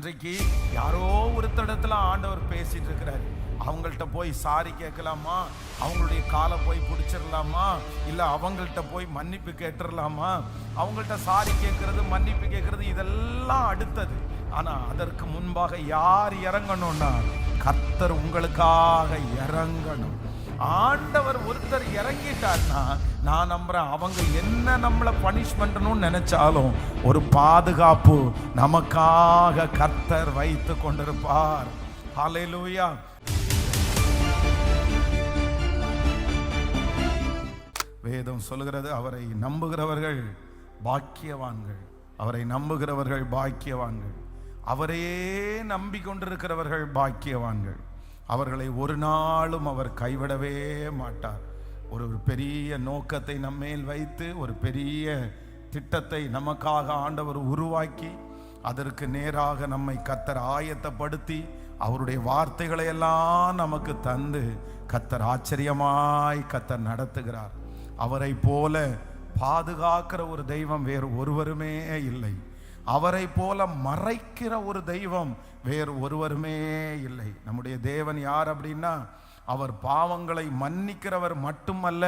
இன்றைக்கு யாரோ ஒருத்தடத்துல ஆண்டவர் பேசிட்டு இருக்கிறாரு. அவங்கள்ட்ட போய் சாரி கேட்கலாமா, அவங்களுடைய காலை போய் பிடிச்சிடலாமா, இல்லை அவங்கள்ட்ட போய் மன்னிப்பு கேட்டுடலாமா? அவங்கள்ட்ட சாரி கேட்கறது, மன்னிப்பு கேட்கறது இதெல்லாம் அடுத்தது. ஆனா அதற்கு முன்பாக யார் இறங்கணும்னா கர்த்தர் உங்களுக்காக இறங்கணும். ஆண்டவர் ஒருத்தர் இறங்கிட்டார்னா நான் நம்புறேன், அவங்க என்ன நம்மளை பனிஷ் பண்ணணும்னு நினைச்சாலும் ஒரு பாதுகாப்பு நமக்காக கர்த்தர் வைத்து கொண்டிருப்பார். ஹல்லேலூயா. வேதம் சொல்லுகிறது, அவரை நம்புகிறவர்கள் பாக்கியவான்கள், அவரை நம்புகிறவர்கள் பாக்கியவான்கள், அவரையே நம்பிக்கொண்டிருக்கிறவர்கள் பாக்கியவான்கள். அவர்களை ஒரு நாளும் அவர் கைவிடவே மாட்டார். ஒரு பெரிய நோக்கத்தை நம்மேல் வைத்து ஒரு பெரிய திட்டத்தை நமக்காக ஆண்டவர் உருவாக்கி அதற்கு நேராக நம்மை கர்த்தர் ஆயத்தப்படுத்தி அவருடைய வார்த்தைகளை எல்லாம் நமக்கு தந்து கர்த்தர் ஆச்சரியமாய் கர்த்தர் நடத்துகிறார். அவரை போல பாதுகாக்கிற ஒரு தெய்வம் வேறு ஒருவருமே இல்லை. அவரை போல மறைக்கிற ஒரு தெய்வம் வேறு ஒருவருமே இல்லை. நம்முடைய தேவன் யார் அப்படின்னா, அவர் பாவங்களை மன்னிக்கிறவர் மட்டுமல்ல,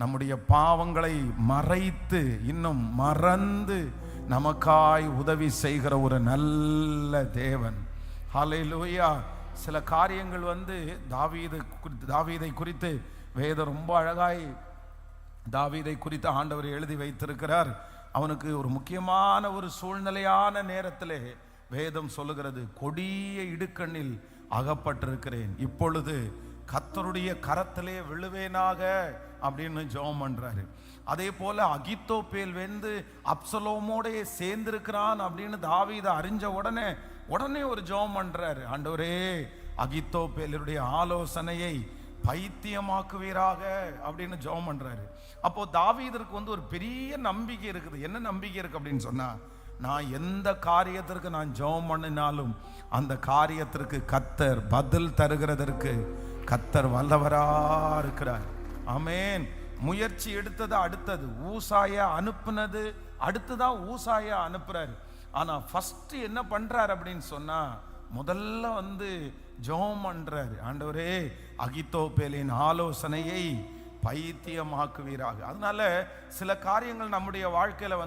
நம்முடைய பாவங்களை மறைத்து இன்னும் மறந்து நமக்காய் உதவி செய்கிற ஒரு நல்ல தேவன். ஹல்லேலூயா. சில காரியங்கள் தாவீதை குறித்து வேதம் ரொம்ப அழகாய் தாவீதை குறித்து ஆண்டவர் எழுதி வைத்திருக்கிறார். அவனுக்கு ஒரு முக்கியமான ஒரு சூழ்நிலையான நேரத்திலே வேதம் சொல்லுகிறது, கொடிய இடுக்கண்ணில் அகப்பட்டிருக்கிறேன், இப்பொழுது கர்த்தருடைய கரத்திலே விழுவேனாக அப்படின்னு ஜெபம் பண்றாரு. அதே போல அகித்தோப்பேல் வெந்து அப்சலோமோட சேர்ந்திருக்கிறான் அப்படின்னு தாவீது அறிஞ்ச உடனே ஒரு ஜெபம் பண்றாரு, ஆண்டவரே அகித்தோப்பேலுடைய ஆலோசனையை பைத்தியமாக்குவீராக அப்படின்னு ஜெபம் பண்றாரு. அப்போ தாவீதற்கு ஒரு பெரிய நம்பிக்கை இருக்குது. என்ன நம்பிக்கை இருக்கு அப்படின்னு சொன்னா, நான் எந்த காரியத்திற்கு நான் ஜெபம் பண்ணினாலும் அந்த காரியத்திற்கு கர்த்தர் பதில் தருகிறதற்கு கர்த்தர் வல்லவரா இருக்கிறார். ஆமென். முயற்சி எடுத்தது அடுத்தது, ஊசாய அனுப்புனது அடுத்துதான் ஊசாய அனுப்புறாரு. ஆனா ஃபர்ஸ்ட் என்ன பண்றாரு அப்படின்னு சொன்னா, முதல்ல ஜெபம் பண்றாரு, ஆண்டவரே அகித்தோப்பேலின் ஆலோசனையை பைத்தியமாக்குவீராக. அதனால சில காரியங்கள் நம்முடைய வாழ்க்கையில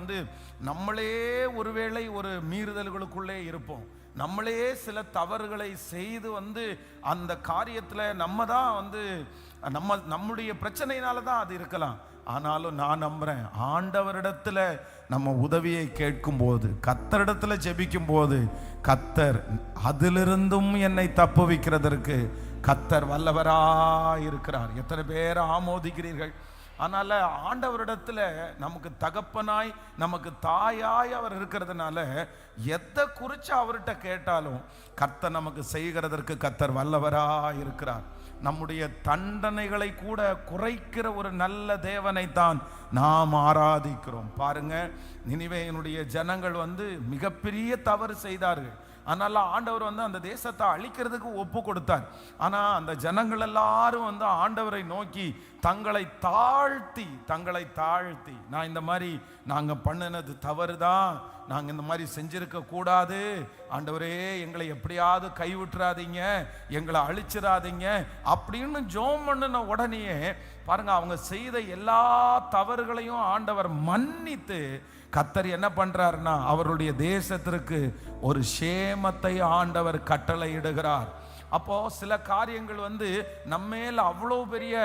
நம்மளே ஒருவேளை ஒரு மீறுதல்களுக்குள்ளே இருப்போம், நம்மளே சில தவறுகளை செய்து அந்த காரியத்துல நம்ம தான் நம்முடைய பிரச்சனையினால தான் அது இருக்கலாம். ஆனாலும் நான் நம்புறேன், ஆண்டவரிடத்துல நம்ம உதவியை கேட்கும் போது, கர்த்தரிடத்துல ஜெபிக்கும் போது கர்த்தர் அதிலிருந்தும் என்னை தப்புவிக்கிறதற்கு கர்த்தர் வல்லவரா இருக்கிறார். எத்தனை பேர் ஆமோதிக்கிறீர்கள்? அதனால ஆண்டவரிடத்துல நமக்கு தகப்பனாய் நமக்கு தாயாய் அவர் இருக்கிறதுனால எதை குறித்து அவர்கிட்ட கேட்டாலும் கர்த்தர் நமக்கு செய்கிறதற்கு கர்த்தர் வல்லவரா இருக்கிறார். நம்முடைய தண்டனைகளை கூட குறைக்கிற ஒரு நல்ல தேவனை தான் நாம் ஆராதிக்கிறோம். பாருங்க, நினிவேயினுடைய ஜனங்கள் மிகப்பெரிய தவறு செய்தார்கள். அதனால ஆண்டவர் அந்த தேசத்தை அழிக்கிறதுக்கு ஒப்பு கொடுத்தார். ஆனா அந்த ஜனங்கள் எல்லாரும் ஆண்டவரை நோக்கி தங்களை தாழ்த்தி நான் இந்த மாதிரி நாங்க பண்ணினது தவறுதான், நாங்க இந்த மாதிரி செஞ்சிருக்க கூடாது, ஆண்டவரே எங்களை எப்படியாவது கைவிட்டுறாதீங்க, எங்களை அழிச்சிடாதீங்க அப்படின்னு ஜெபம் பண்ணின உடனே பாருங்க, அவங்க செய்த எல்லா தவறுகளையும் ஆண்டவர் மன்னித்து கர்த்தர் என்ன பண்றாருன்னா அவருடைய தேசத்திற்கு ஒரு சேமத்தை ஆண்டவர் கட்டளையிடுகிறார். அப்போ சில காரியங்கள் நம்மேல் அவ்வளோ பெரிய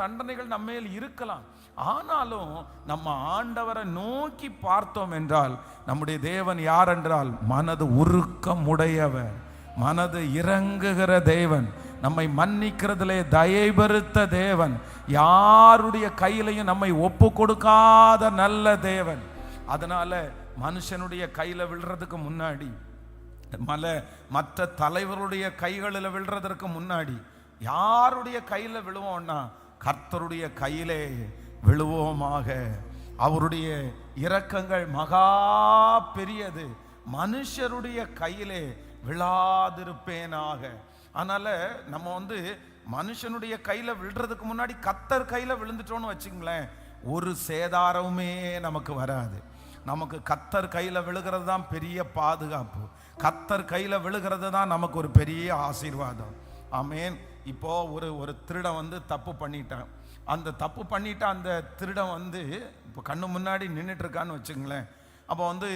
தண்டனைகள் நம்மேல் இருக்கலாம். ஆனாலும் நம்ம ஆண்டவரை நோக்கி பார்த்தோம் என்றால், நம்முடைய தேவன் யார் என்றால் மனது உருக்கமுடையவர், மனது இறங்குகிற தேவன், நம்மை மன்னிக்கிறதிலே தயைபெருத்த தேவன், யாருடைய கையிலையும் நம்மை ஒப்பு கொடுக்காத நல்ல தேவன். அதனால மனுஷனுடைய கையில விழுறதுக்கு முன்னாடி, மற்ற தலைவருடைய கைகளில் விழுறதற்கு முன்னாடி யாருடைய கையில விழுவோம்னா கர்த்தருடைய கையிலே விழுவோமாக. அவருடைய இரக்கங்கள் மகா பெரியது, மனுஷருடைய கையிலே விழாதிருப்பேனாக. அதனால நம்ம மனுஷனுடைய கையில விழுறதுக்கு முன்னாடி கர்த்தர் கையில விழுந்துட்டோம்னு வச்சுங்களேன், ஒரு சேதாரமுமே நமக்கு வராது. நமக்கு கர்த்தர் கையில் விழுகிறது தான் பெரிய பாதுகாப்பு. கர்த்தர் கையில் விழுகிறது தான் நமக்கு ஒரு பெரிய ஆசீர்வாதம். ஆமேன். இப்போ ஒரு திருடன் வந்து தப்பு பண்ணிட்டான். அந்த தப்பு பண்ணிட்டு அந்த திருடன் வந்து இப்போ கண்ணு முன்னாடி நின்றுட்டு இருக்கான்னு வச்சுங்களேன். அப்போ வந்து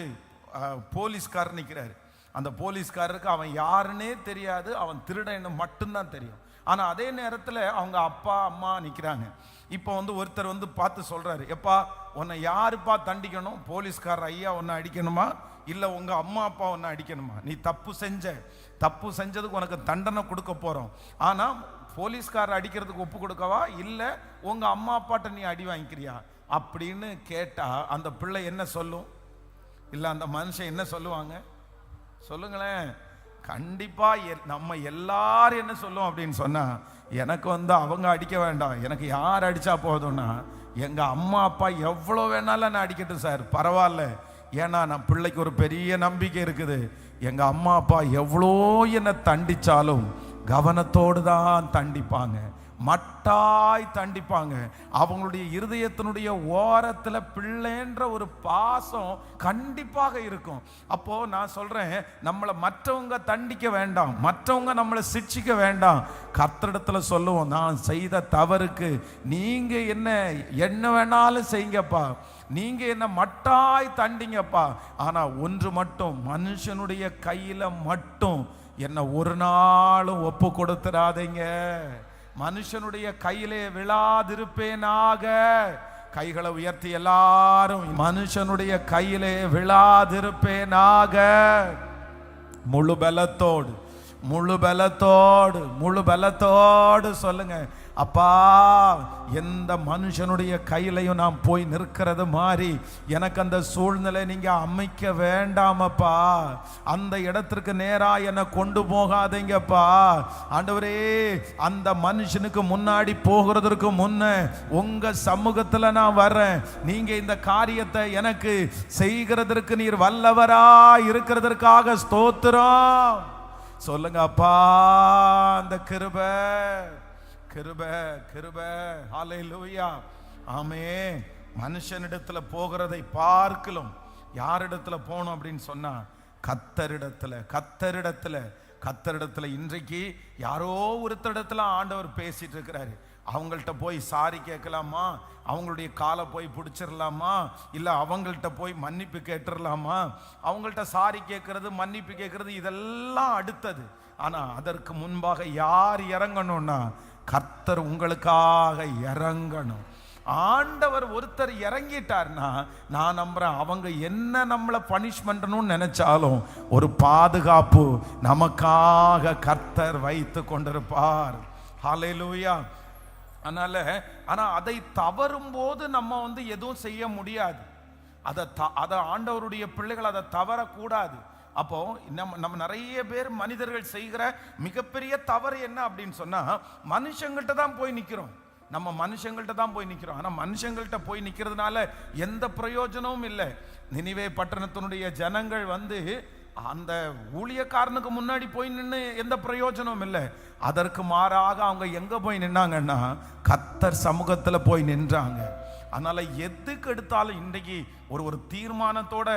போலீஸ்காரர் நிற்கிறாரு. அந்த போலீஸ்காரருக்கு அவன் யாருன்னே தெரியாது, அவன் திருடன்னு மட்டும்தான் தெரியும். ஆனால் அதே நேரத்தில் அவங்க அப்பா அம்மா நிற்கிறாங்க. இப்போ வந்து ஒருத்தர் வந்து பார்த்து சொல்கிறாரு, எப்பா உன்னை யாருப்பா தண்டிக்கணும்? போலீஸ்காரர் ஐயா உன்னை அடிக்கணுமா, இல்லை உங்கள் அம்மா அப்பா உன்னை அடிக்கணுமா? நீ தப்பு செஞ்சதுக்கு உனக்கு தண்டனை கொடுக்க போகிறோம். ஆனால் போலீஸ்காரர் அடிக்கிறதுக்கு ஒப்பு கொடுக்கவா, இல்லை உங்கள் அம்மா அப்பாட்ட நீ அடி வாங்கிக்கிறியா அப்படின்னு கேட்டால் அந்த பிள்ளை என்ன சொல்லும்? இல்லை அந்த மனுஷன் என்ன சொல்லுவாங்க சொல்லுங்களேன்? கண்டிப்பா நம்ம எல்லாரும் என்ன சொல்லுவோம் அப்படின்னு சொன்னா, எனக்கு வந்து அவங்க அடிக்க வேண்டாம், எனக்கு யார் அடிச்சா போதும்னா எங்க அம்மா அப்பா எவ்வளோ வேணாலும் நான் அடிக்கட்டும் சார், பரவாயில்ல. ஏன்னா நான் பிள்ளைக்கு ஒரு பெரிய நம்பிக்கை இருக்குது, எங்க அம்மா அப்பா எவ்வளோ என்னை தண்டிச்சாலும் கவனத்தோடு தான் தண்டிப்பாங்க, மட்டாய் தண்டிப்பாங்க. அவங்களுடைய இருதயத்தினுடைய ஓரத்தில் பிள்ளைன்ற ஒரு பாசம் கண்டிப்பாக இருக்கும். அப்போ நான் சொல்றேன், நம்மளை மற்றவங்க தண்டிக்க வேண்டாம், மற்றவங்க நம்மளை சிட்சிக்க வேண்டாம். கர்த்தரிடத்தில் சொல்லுவோம், நான் செய்த தவறுக்கு நீங்க என்ன வேணாலும் செய்யுங்கப்பா, நீங்க என்ன மட்டாய் தண்டிங்கப்பா. ஆனா ஒன்று மட்டும், மனுஷனுடைய கையில மட்டும் என்ன ஒரு நாளும் ஒப்பு கொடுத்துடாதீங்க. மனுஷனுடைய கையிலே விழாதிருப்பேனாக. கைகளை உயர்த்தி எல்லாரும், மனுஷனுடைய கையிலே விழாதிருப்பேனாக. முழு பலத்தோடு சொல்லுங்க, அப்பா எந்த மனுஷனுடைய கையிலையும் நான் போய் நிற்கிறது மாதிரி எனக்கு அந்த சூழ்நிலை நீங்க அமைக்க வேண்டாமப்பா. அந்த இடத்திற்கு நேரா என்னை கொண்டு போகாதீங்கப்பா. ஆண்டவரே, அந்த மனுஷனுக்கு முன்னாடி போகிறதற்கு முன்ன உங்க சமூகத்துல நான் வர்றேன். நீங்க இந்த காரியத்தை எனக்கு செய்கிறதற்கு நீர் வல்லவரா இருக்கிறதற்காக ஸ்தோத்திரம் சொல்லுங்க அப்பா. அந்த கிருபை ஹல்லேலூயா. ஆமென். மனுஷனிடத்துல போகிறதை பார்க்கலும் யாரிடத்துல போகணும் அப்படின்னு சொன்னா கர்த்தரிடத்துல. இன்றைக்கு யாரோ ஒருத்தரிடத்துல ஆண்டவர் பேசிட்டு இருக்கிறாரு. அவங்கள்ட்ட போய் சாரி கேட்கலாமா, அவங்களுடைய காலை போய் பிடிச்சிடலாமா, இல்லை அவங்கள்ட்ட போய் மன்னிப்பு கேட்டுடலாமா? அவங்கள்ட்ட சாரி கேட்கறது, மன்னிப்பு கேட்கறது இதெல்லாம் அடுத்தது. ஆனால் அதற்கு முன்பாக யார் இறங்கணும்னா கர்த்தர் உங்களுக்காக இறங்கணும். ஆண்டவர் ஒருத்தர் இறங்கிட்டார்னா நான் நம்புறேன், அவங்க என்ன நம்மளை பனிஷ் பண்ணணும்னு நினைச்சாலும் ஒரு பாதுகாப்பு நமக்காக கர்த்தர் வைத்து கொண்டிருப்பார். ஹல்லேலூயா. ஆனா அதை தவறும் போது நம்ம வந்து எதுவும் செய்ய முடியாது. அதை ஆண்டவருடைய பிள்ளைகள் அதை தவறக்கூடாது. அப்போ நம்ம நிறைய பேர் மனிதர்கள் செய்கிற மிகப்பெரிய தவறு என்ன அப்படின்னு சொன்னா, மனுஷங்கள்ட்ட தான் போய் நிக்கிறோம். நம்ம மனுஷங்கள்ட்ட தான் போய் நிக்கிறோம். ஆனா மனுஷங்கள்ட்ட போய் நிக்கிறதுனால எந்த பிரயோஜனமும் இல்லை. நினிவே பட்டணத்தினுடைய ஜனங்கள் வந்து அந்த ஊழியக்காரனுக்கு முன்னாடி போய் நின்று எந்த பிரயோஜனமும் இல்லை. அதற்கு மாறாக அவங்க எங்க போய் நின்னாங்கன்னா கர்த்தர் சமூகத்துல போய் நின்றாங்க. அதனால எதுக்கு எடுத்தாலும் இன்றைக்கு ஒரு தீர்மானத்தோட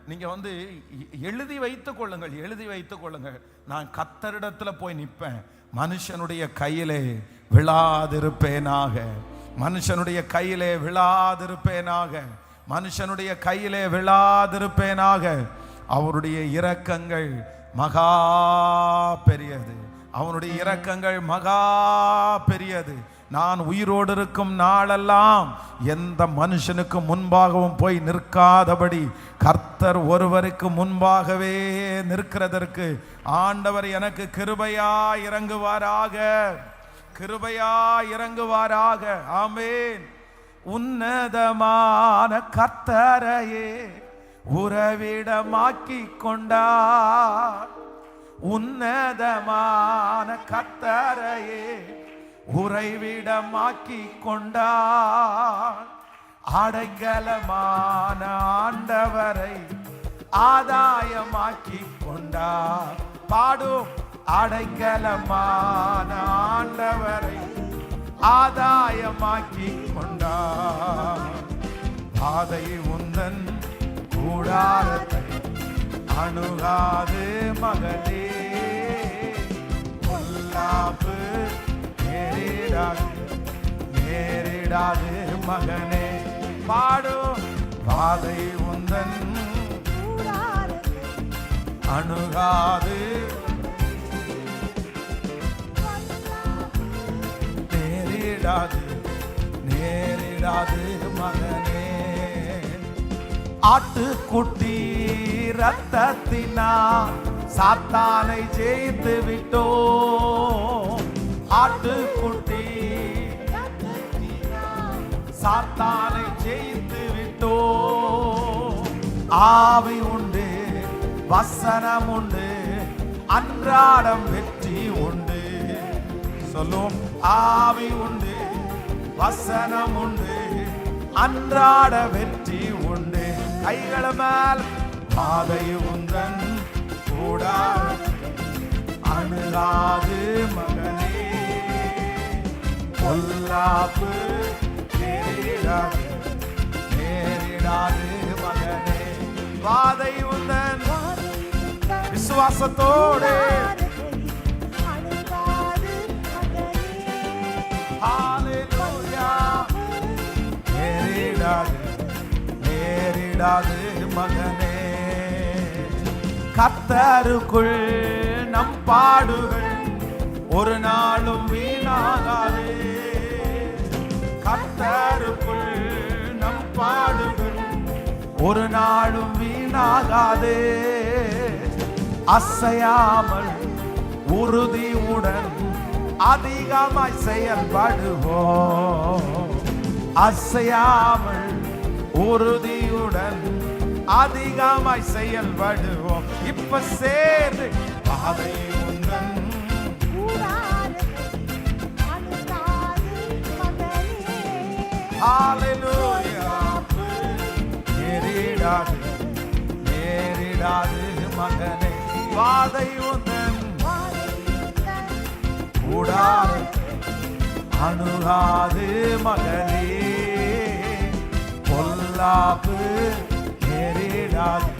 நீங்க வந்து எழுதி வைத்துக் கொள்ளுங்கள், நான் கர்த்தரிடத்துல போய் நிற்பேன், மனுஷனுடைய கையிலே விழாதிருப்பேனாக, மனுஷனுடைய கையிலே விழாதிருப்பேனாக. அவருடைய இரக்கங்கள் மகா பெரியது. நான் உயிரோடு இருக்கும் நாளெல்லாம் எந்த மனுஷனுக்கு முன்பாகவும் போய் நிற்காதபடி கர்த்தர் ஒருவருக்கு முன்பாகவே நிற்கிறதற்கு ஆண்டவர் எனக்கு கிருபையா இறங்குவாராக. ஆமென். உன்னதமான கர்த்தரையே உறவிடமாக்கி கொண்டார். உன்னதமான கர்த்தரையே உறைவிடமாக்கி கொண்டார். அடைக்கலமான ஆண்டவரை ஆதாயமாக்கி கொண்டார். பாடும். அடைக்கலமான ஆண்டவரை ஆதாயமாக்கி கொண்டார். பாதை உந்தன் கூடாரத்தை அணுகாது மகனே, பொல்லாப்பு நேரிடாது நேரிடாது மகனே. பாடும் பாதை உந்தன் அணுகாது நேரிடாது நேரிடாது மகனே. ஆட்டுக்குட்டி ரத்தத்தினால் சாத்தானை ஜெயித்து விட்டோம். ஆட்டுக்குட்டி சாத்தானை ஜெயித்து விட்டோம். ஆவி உண்டு, வசனம் உண்டு, அன்றாடம் வெற்றி உண்டு. சொல்லும் ஆவி உண்டு, வசனம் உண்டு, அன்றாட வெற்றி உண்டு. கைகள மேல் பாதை உந்தன் கூடாரத்தை அணுகாது மகனே, பொல்லாப்பு நேரிடாது நேரிடாது மகனே. பாதை உந்தன் விசுவாசத்தோடு நேரிடாது நேரிடாது மகனே. கர்த்தருக்குள் நம் பாடுகள் ஒரு நாளும் வீணாகாது. கர்த்தருக்குள் நம் பாடுகள் ஒரு நாளும் வீணாகாது. அசையாமல் உறுதியுடன் அதிகமாய் செயல்படுவோம். அசையாமல் உறுதியுடன் அதிகமாய் செயல்படுவோம். இப்ப சேர்ந்து பாதை உந்தன் ஹல்லேலூயா. நேரிடாது நேரிடாது மகனே, பாதை உந்தன் கூடாரத்தை அணுகாது மகனே, பொல்லாப்பு நேரிடாது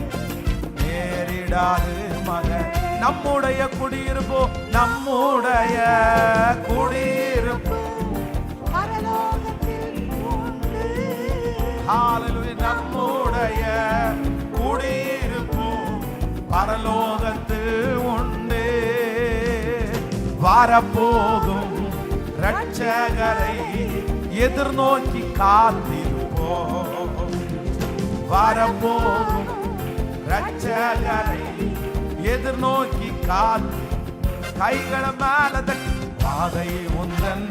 நேரிடாது மகன். நம்முடைய குடியிருப்போ நம்முடைய குடியிருப்போ ஹல்லேலூயா. நம்முடைய குடியிருப்போ பரலோகத்தில் உண்டு. வரப்போகும் இரட்சகரை எதிர்நோக்கி காத்திருப்போம். வரப்போகும் இரட்சகரை எதிர்நோக்கி காத்து கைகள மேல பாதை உந்தன்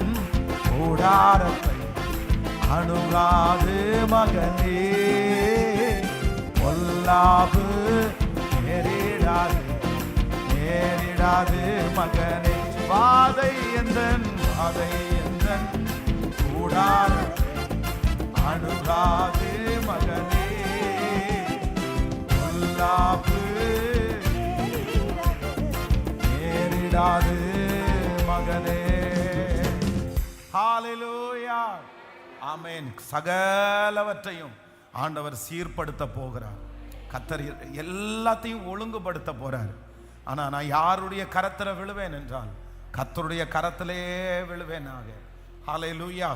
கூடாரத்தை அணுகாது மகனே, பொல்லாப்பு நேரிடாது நேரிடாது மகனே. பாதை எந்தன் கூடாரத்தை அணுகாது மகனே, பொல்லாப்பு நேரிடாது மகனே. ஹல்லேலூயா. ஆமென். சகலவற்றையும் ஆண்டவர் சீர்படுத்த போகிறார். கர்த்தர் எல்லாத்தையும் ஒழுங்குபடுத்த போறார். ஆனா நான் யாருடைய கரத்துல விழுவேன் என்றால் கர்த்தருடைய கரத்திலே விழுவேனாக. ஹல்லேலூயா.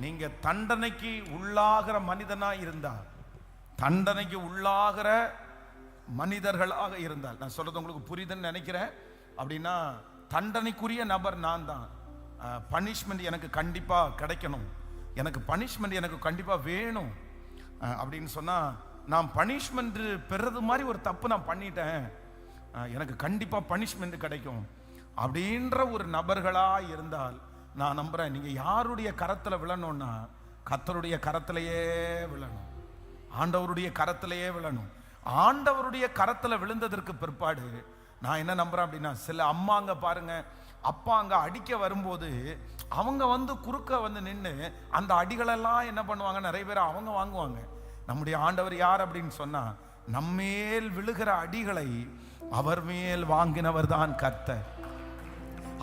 நீங்க தண்டனைக்கு உள்ளாகிற மனிதனா இருந்தால், தண்டனைக்கு உள்ளாகிற மனிதர்களாக இருந்தால், நான் சொல்றது உங்களுக்கு புரியுதுன்னு நினைக்கிறேன். அப்படின்னா தண்டனைக்குரிய நபர் நான் தான். பனிஷ்மெண்ட் எனக்கு கண்டிப்பா கிடைக்கணும், எனக்கு பனிஷ்மெண்ட் எனக்கு கண்டிப்பா வேணும் அப்படின்னு சொன்னா, நான் பனிஷ்மெண்ட் பெறது மாதிரி ஒரு தப்பு நான் பண்ணிட்டேன், எனக்கு கண்டிப்பா பனிஷ்மெண்ட் கிடைக்கும் அப்படின்ற ஒரு நபர்களா இருந்தால் நான் நம்புறேன், நீங்க யாருடைய கரத்துல விழணும்னா கர்த்தருடைய கரத்திலேயே விழணும், ஆண்டவருடைய கரத்திலேயே விழணும். ஆண்டவருடைய கரத்துல விழுந்ததற்கு பிற்பாடு நான் என்ன நம்புறேன் அப்படின்னா, சில அம்மாங்க பாருங்க, அப்பா அங்க அடிக்க வரும்போது அவங்க வந்து குறுக்க வந்து நின்று அந்த அடிகளெல்லாம் என்ன பண்ணுவாங்க, நிறைய பேர் அவங்க வாங்குவாங்க. நம்முடைய ஆண்டவர் யார் அப்படின்னு சொன்னா, நம்மேல் விழுகிற அடிகளை அவர் மேல் வாங்கினவர் தான் கர்த்தர்,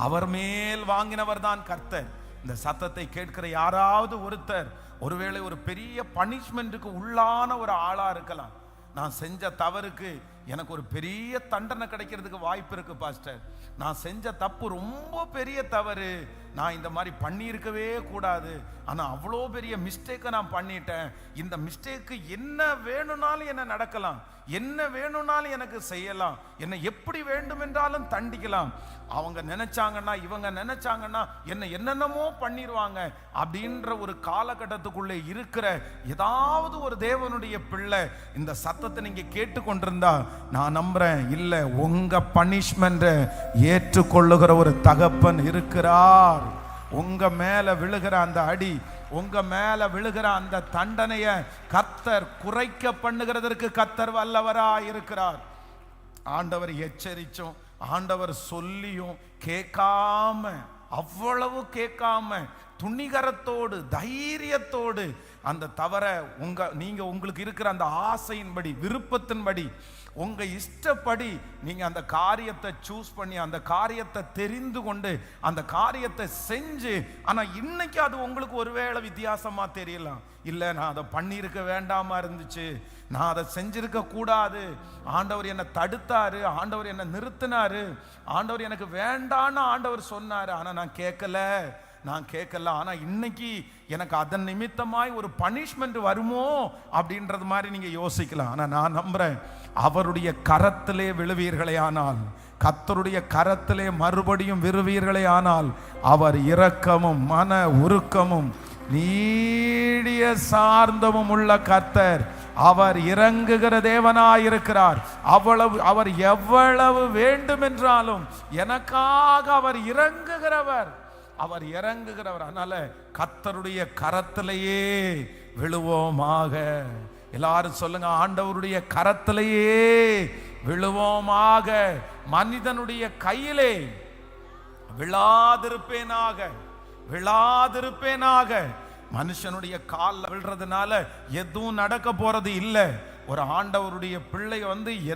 அவர் மேல் வாங்கினவர் தான் கர்த்தர். இந்த சத்தத்தை கேட்கிற யாராவது ஒருத்தர் ஒருவேளை ஒரு பெரிய பனிஷ்மெண்ட்டுக்கு உள்ளான ஒரு ஆளா இருக்கலாம். நான் செஞ்ச தவறுக்கு எனக்கு ஒரு பெரிய தண்டனை கிடைக்கிறதுக்கு வாய்ப்பு இருக்கு பாஸ்டர். நான் செஞ்ச தப்பு ரொம்ப பெரிய தவறு, நான் இந்த மாதிரி பண்ணியிருக்கவே கூடாது, ஆனால் அவ்வளோ பெரிய மிஸ்டேக்கை நான் பண்ணிட்டேன். இந்த மிஸ்டேக்கு என்ன வேணும்னாலும் என்ன நடக்கலாம், என்ன வேணும்னாலும் எனக்கு செய்யலாம், என்னை எப்படி வேண்டும் என்றாலும் தண்டிக்கலாம். அவங்க நினைச்சாங்கன்னா இவங்க நினைச்சாங்கன்னா என்ன என்னென்னமோ பண்ணிடுவாங்க அப்படின்ற ஒரு காலகட்டத்துக்குள்ளே இருக்கிற ஏதாவது ஒரு தேவனுடைய பிள்ளை இந்த சத்தத்தை நீங்க கேட்டுக்கொண்டிருந்தா நான் நம்புறேன், இல்லை உங்க பனிஷ்மெண்ட் ஏற்றுக்கொள்ளுகிற ஒரு தகப்பன் இருக்கிறார். உங்க மேல விழுகிற அந்த அடி, உங்க மேல விழுகிற அந்த தண்டனைய கர்த்தர் குறைக்க பண்ணுகிறதற்கு கர்த்தர் வல்லவரா இருக்கிறார். ஆண்டவர் எச்சரிச்சும் ஆண்டவர் சொல்லியும் கேட்காம, அவ்வளவு கேட்காம துணிகரத்தோடு தைரியத்தோடு அந்த தவற நீங்க உங்களுக்கு இருக்கிற அந்த ஆசையின்படி விருப்பத்தின்படி உங்க இஷ்டப்படி நீங்க அந்த காரியத்தை சூஸ் பண்ணி அந்த காரியத்தை தெரிந்து கொண்டு அந்த காரியத்தை செஞ்சு, ஆனா இன்னைக்கு அது உங்களுக்கு ஒருவேளை வித்தியாசமா தெரியலாம். இல்லை நான் அதை பண்ணியிருக்க வேண்டாமா இருந்துச்சு, நான் அதை செஞ்சிருக்க கூடாது, ஆண்டவர் என்னை தடுத்தாரு, ஆண்டவர் என்னை நிறுத்தினாரு, ஆண்டவர் எனக்கு வேண்டான்னு ஆண்டவர் சொன்னாரு, ஆனா நான் கேட்கல. ஆனா இன்னைக்கு எனக்கு அதன் நிமித்தமாய் ஒரு பனிஷ்மெண்ட் வருமோ அப்படின்றது மாதிரி நீங்க யோசிக்கலாம். ஆனா நான் நம்புறேன், அவருடைய கரத்திலே விழுவீர்களே ஆனால், கர்த்தருடைய கரத்திலே மறுபடியும் விழுவீர்களே ஆனால், அவர் இரக்கமும் மன உருக்கமும் நீடிய சார்ந்தமும் உள்ள கர்த்தர். அவர் இறங்குகிற தேவனாயிருக்கிறார். அவர் எவ்வளவு வேண்டுமென்றாலும் எனக்காக அவர் இறங்குகிறவர். அதனால கர்த்தருடைய கரத்திலேயே விழுவோமாக. எல்லாரும் சொல்லுங்க, ஆண்டவருடைய கரத்திலேயே விழுவோமாக. மனிதனுடைய கையிலே விழாதிருப்பேனாக. மனுஷனுடைய காலில் விழுறதுனால எதுவும் நடக்க போறது இல்லை. ஒரு ஆண்டவருடைய பிள்ளை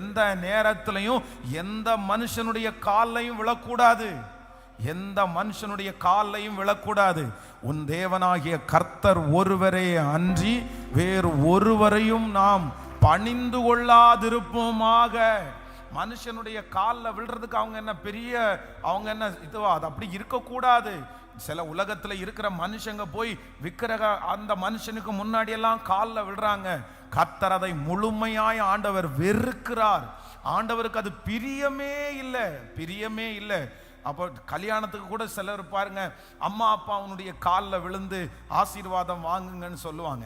எந்த நேரத்திலையும் எந்த மனுஷனுடைய காலையும் விழக்கூடாது, எந்த மனுஷனுடைய காலையும் விழக்கூடாது. உன் தேவனாகிய கர்த்தர் ஒருவரே அன்றி வேறு ஒருவரையும் நாம் பணிந்து கொள்ளாதிருப்போமாக. மனுஷனுடைய காலில் விழுறதுக்கு அவங்க என்ன இதுவா? அது அப்படி இருக்கக்கூடாது. சில உலகத்துல இருக்கிற மனுஷங்க போய் விக்கிரக அந்த மனுஷனுக்கு முன்னாடி எல்லாம் காலில் விழுறாங்க. கர்த்தர் அதை முழுமையாய் ஆண்டவர் வெறுக்கிறார். ஆண்டவருக்கு அது பிரியமே இல்லை. அப்போ கல்யாணத்துக்கு கூட சிலர் பாருங்க, அம்மா அப்பா அவனுடைய காலில் விழுந்து ஆசீர்வாதம் வாங்குங்கன்னு சொல்லுவாங்க.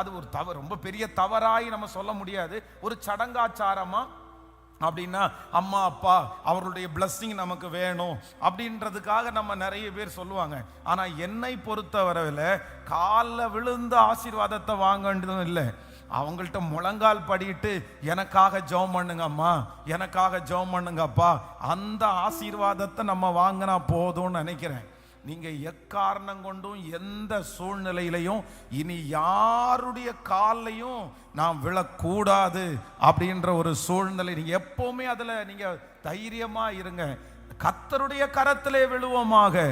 அது ஒரு தவறு, ரொம்ப பெரிய தவறாய் நம்ம சொல்ல முடியாது. ஒரு சடங்காச்சாரமா அப்படின்னா அம்மா அப்பா அவர்களுடைய பிளஸ்ஸிங் நமக்கு வேணும் அப்படின்றதுக்காக நம்ம நிறைய பேர் சொல்லுவாங்க. ஆனா என்னை பொறுத்தவரையில் காலில் விழுந்து ஆசீர்வாதத்தை வாங்கன்றதும் இல்லை, அவங்கள்ட்ட முழங்கால் படிட்டு எனக்காக ஜெபம் பண்ணுங்க அம்மா, எனக்காக ஜெபம் பண்ணுங்கப்பா, அந்த ஆசீர்வாதத்தை நம்ம வாங்கினா போதும்னு நினைக்கிறேன். நீங்க எக்காரணம் கொண்டும் எந்த சூழ்நிலையிலையும் இனி யாருடைய காலையும் நாம் விழக்கூடாது அப்படின்ற ஒரு சூழ்நிலை. நீங்க எப்பவுமே அதுல நீங்க தைரியமா இருங்க. கர்த்தருடைய கரத்திலே விழுவோமாக.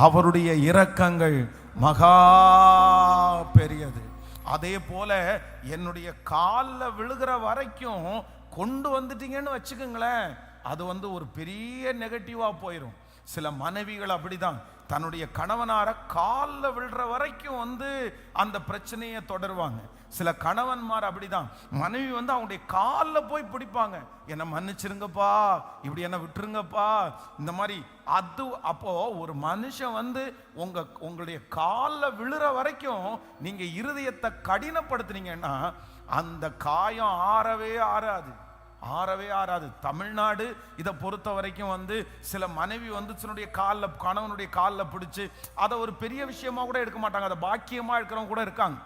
அவருடைய இரக்கங்கள் மகா பெரியது. அதே போல என்னுடைய காலில் விழுகிற வரைக்கும் கொண்டு வந்துட்டீங்கன்னு வச்சுக்கோங்களேன், அது ஒரு பெரிய நெகட்டிவா போயிடும். சில மனைவிகள் அப்படிதான், தன்னுடைய கணவனார காலில் விழுற வரைக்கும் அந்த பிரச்சனையை தொடருவாங்க. சில கணவன்மார் அப்படிதான், மனைவி அவங்களுடைய காலில் போய் பிடிப்பாங்க, என்னை மன்னிச்சிருங்கப்பா, இப்படி என்ன விட்டுருங்கப்பா, இந்த மாதிரி. அப்போ ஒரு மனுஷன் உங்களுடைய காலில் விழுற வரைக்கும் நீங்க இருதயத்தை கடினப்படுத்துனீங்கன்னா அந்த காயம் ஆறவே ஆறாது. தமிழ்நாடு இதை பொறுத்த வரைக்கும் சில மனைவி தன்னுடைய கணவனுடைய காலில் பிடிச்சு அதை ஒரு பெரிய விஷயமா கூட எடுக்க மாட்டாங்க, அதை பாக்கியமா இருக்கிறவங்க கூட இருக்காங்க.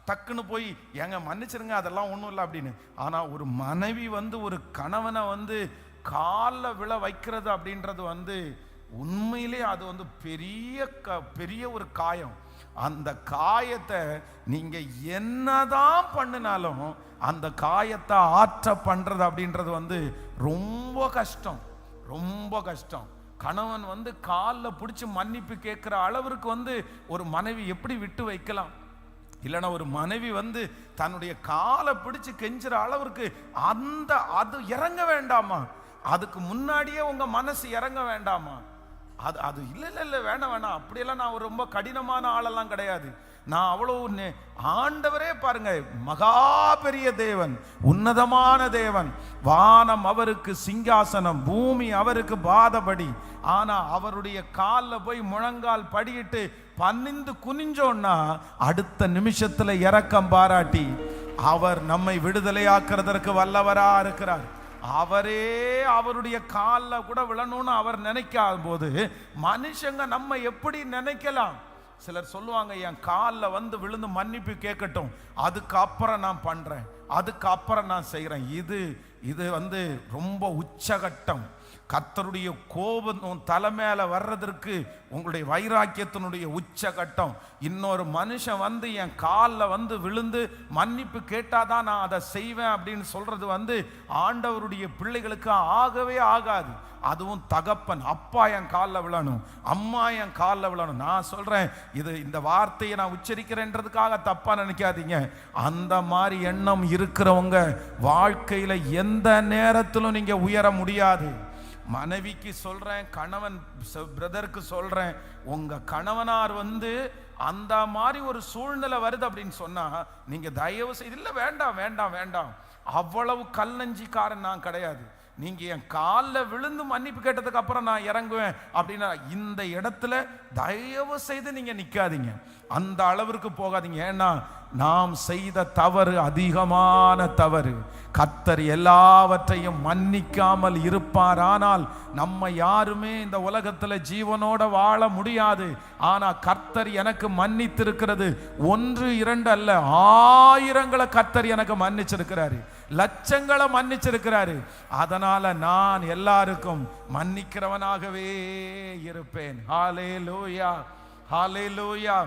டக்குன்னு போய் ஏங்க மன்னிச்சிருங்க அதெல்லாம் ஒன்றும் இல்லை அப்படின்னு. ஆனா ஒரு மனைவி ஒரு கணவனை காலில் விழ வைக்கிறது அப்படின்றது உண்மையிலே அது பெரிய ஒரு காயம். அந்த காயத்தை நீங்க என்னதான் பண்ணினாலும் அந்த காயத்தை ஆற்ற பண்றது அப்படின்றது ரொம்ப கஷ்டம். கணவன் காலில் பிடிச்சி மன்னிப்பு கேட்கிற அளவிற்கு ஒரு மனைவி எப்படி விட்டு வைக்கலாம், இல்லைன்னா ஒரு மனைவி வந்து தன்னுடைய காலை பிடிச்சு கெஞ்சுற அளவிற்கு அது இறங்க வேண்டாமா? அதுக்கு முன்னாடியே உங்க மனசு இறங்க வேண்டாமா? அது இல்லை வேணாம். அப்படியெல்லாம் நான் ரொம்ப கடினமான ஆளெல்லாம் கிடையாது. நான் அவ்வளவு ஆண்டவரே பாருங்க, மகா பெரிய தேவன், உன்னதமான தேவன். வானம் அவருக்கு சிங்காசனம், பூமி அவருக்கு பாதபடி. ஆனா அவருடைய காலில் போய் முழங்கால் படியிட்டு பணிந்து குனிஞ்சோன்னா அடுத்த நிமிஷத்துல இரக்கம் பாராட்டி அவர் நம்மை விடுதலையாக்குறதற்கு வல்லவரா இருக்கிறார். அவரே அவருடைய காலில் கூட விழணும்னு அவர் நினைக்காத போது மனுஷங்க நம்ம எப்படி நினைக்கலாம்? சிலர் சொல்லுவாங்க, என் காலில் வந்து விழுந்து மன்னிப்பு கேட்கட்டும், அதுக்கப்புறம் நான் பண்றேன், அதுக்கப்புறம் நான் செய்கிறேன். இது வந்து ரொம்ப உச்சகட்டம். கர்த்தருடைய கோபம் தலைமையில வர்றதற்கு உங்களுடைய வைராக்கியத்தினுடைய உச்சகட்டம். இன்னொரு மனுஷன் வந்து என் காலில் வந்து விழுந்து மன்னிப்பு கேட்டாதான் நான் அதை செய்வேன் அப்படின்னு சொல்றது வந்து ஆண்டவருடைய பிள்ளைகளுக்கு ஆகவே ஆகாது. அதுவும் தகப்பன், அப்பா என் காலில் விழணும், அம்மா என் காலில் விழணும். நான் சொல்றேன், இந்த வார்த்தையை நான் உச்சரிக்கிறேன்றதுக்காக தப்பா நினைக்காதீங்க. அந்த மாதிரி எண்ணம் இருக்கிறவங்க வாழ்க்கையில எந்த நேரத்திலும் நீங்க உயர முடியாது. மனைவிக்கு சொல்றேன், கணவன் பிரதருக்கு சொல்றேன், உங்க கணவனார் வந்து அந்த மாதிரி ஒரு சூழ்நிலை வருது அப்படின்னு சொன்னா நீங்க தயவு செய்து இல்ல, வேண்டாம், அவ்வளவு கல்லஞ்சிக்காரன் நான் கிடையாது. நீங்க என் காலில் விழுந்து மன்னிப்பு கேட்டதுக்கு அப்புறம் நான் இறங்குவேன் அப்படின்னா இந்த இடத்துல தயவு செய்து நீங்க நிக்காதீங்க, அந்த அளவிற்கு போகாதீங்க. ஏன்னா நாம் செய்த தவறு அதிகமான தவறு. கர்த்தர் எல்லாவற்றையும் மன்னிக்காமல் இருப்பார். ஆனால் நம்ம யாருமே இந்த உலகத்துல ஜீவனோட வாழ முடியாது. ஆனா கர்த்தர் எனக்கு மன்னித்திருக்கிறது 1 2 அல்ல, 1000ங்களை கர்த்தர் எனக்கு மன்னிச்சிருக்கிறாரு, லட்சங்களை மன்னிச்சிருக்கிறாரு. அதனால நான் எல்லாருக்கும் மன்னிக்கிறவனாகவே இருப்பேன். ஹல்லேலூயா, ஹல்லேலூயா.